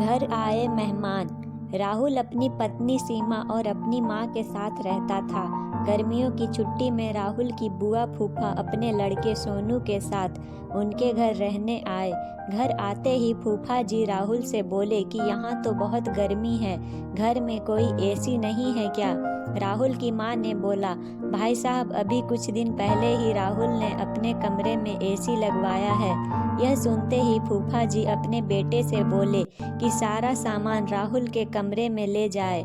घर आए मेहमान। राहुल अपनी पत्नी सीमा और अपनी माँ के साथ रहता था। गर्मियों की छुट्टी में राहुल की बुआ फूफा अपने लड़के सोनू के साथ उनके घर रहने आए। घर आते ही फूफा जी राहुल से बोले कि यहाँ तो बहुत गर्मी है, घर में कोई एसी नहीं है क्या? राहुल की माँ ने बोला, भाई साहब अभी कुछ दिन पहले ही राहुल ने अपने कमरे में एसी लगवाया है। यह सुनते ही फूफा जी अपने बेटे से बोले कि सारा सामान राहुल के कमरे में ले जाए।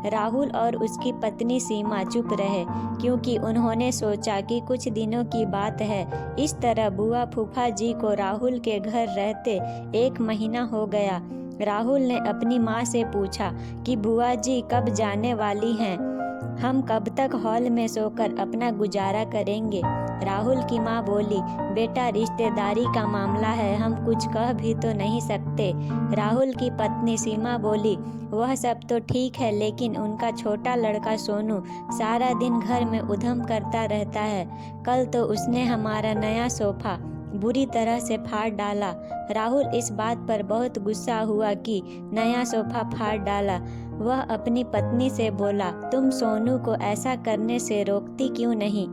राहुल और उसकी पत्नी सीमा चुप रहे क्योंकि उन्होंने सोचा कि कुछ दिनों की बात है। इस तरह बुआ फूफा जी को राहुल के घर रहते 1 महीना हो गया। राहुल ने अपनी माँ से पूछा कि बुआ जी कब जाने वाली हैं? हम कब तक हॉल में सोकर अपना गुजारा करेंगे? राहुल की माँ बोली, बेटा रिश्तेदारी का मामला है, हम कुछ कह भी तो नहीं सकते। राहुल की पत्नी सीमा बोली, वह सब तो ठीक है, लेकिन उनका छोटा लड़का सोनू सारा दिन घर में उधम करता रहता है। कल तो उसने हमारा नया सोफा बुरी तरह से फाड़ डाला। राहुल इस बात पर बहुत गुस्सा हुआ कि नया सोफा फाड़ डाला। वह अपनी पत्नी से बोला, तुम सोनू को ऐसा करने से रोकती क्यों नहीं?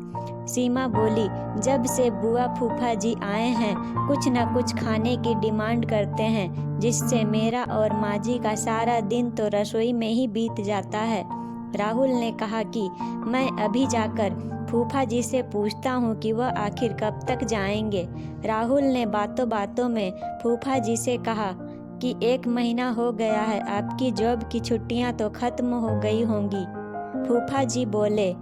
सीमा बोली, जब से बुआ फूफा जी आए हैं कुछ न कुछ खाने की डिमांड करते हैं, जिससे मेरा और माँ जी का सारा दिन तो रसोई में ही बीत जाता है। राहुल ने कहा कि मैं अभी जाकर फूफा जी से पूछता हूँ कि वह आखिर कब तक जाएंगे। राहुल ने बातों बातों में फूफा जी से कहा कि 1 महीना हो गया है, आपकी जॉब की छुट्टियाँ तो खत्म हो गई होंगी। फूफा जी बोले,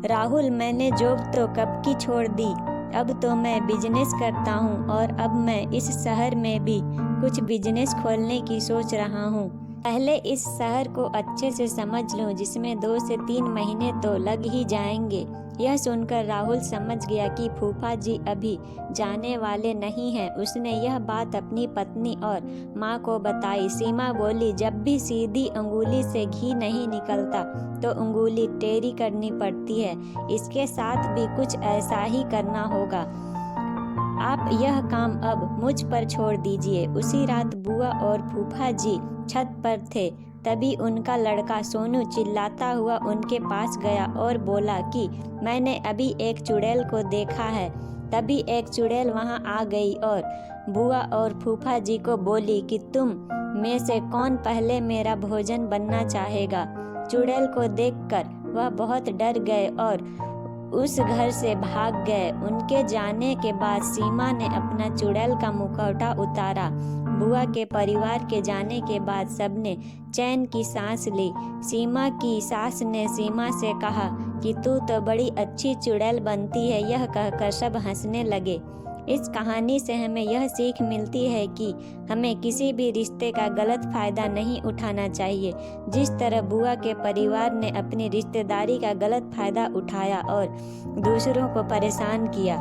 राहुल मैंने जॉब तो कब की छोड़ दी, अब तो मैं बिजनेस करता हूँ और अब मैं इस शहर में भी कुछ बिजनेस खोलने की सोच रहा हूँ। पहले इस शहर को अच्छे से समझ लूँ, जिसमें 2 से 3 महीने तो लग ही जाएंगे। यह सुनकर राहुल समझ गया कि फूफा जी अभी जाने वाले नहीं हैं। उसने यह बात अपनी पत्नी और माँ को बताई। सीमा बोली, जब भी सीधी अंगुली से घी नहीं निकलता तो अंगुली टेढ़ी करनी पड़ती है, इसके साथ भी कुछ ऐसा ही करना होगा। आप यह काम अब मुझ पर छोड़ दीजिए। उसी रात बुआ और फूफा जी छत पर थे, तभी उनका लड़का सोनू चिल्लाता हुआ उनके पास गया और बोला कि मैंने अभी एक चुड़ैल को देखा है। तभी एक चुड़ैल वहां आ गई और बुआ और फूफा जी को बोली कि तुम में से कौन पहले मेरा भोजन बनना चाहेगा। चुड़ैल को देखकर वह बहुत डर गए और उस घर से भाग गए। उनके जाने के बाद सीमा ने अपना चुड़ैल का मुखौटा उतारा। बुआ के परिवार के जाने के बाद सबने चैन की सांस ली। सीमा की सास ने सीमा से कहा कि तू तो बड़ी अच्छी चुड़ैल बनती है। यह कहकर सब हंसने लगे। इस कहानी से हमें यह सीख मिलती है कि हमें किसी भी रिश्ते का गलत फायदा नहीं उठाना चाहिए। जिस तरह बुआ के परिवार ने अपनी रिश्तेदारी का गलत फायदा उठाया और दूसरों को परेशान किया।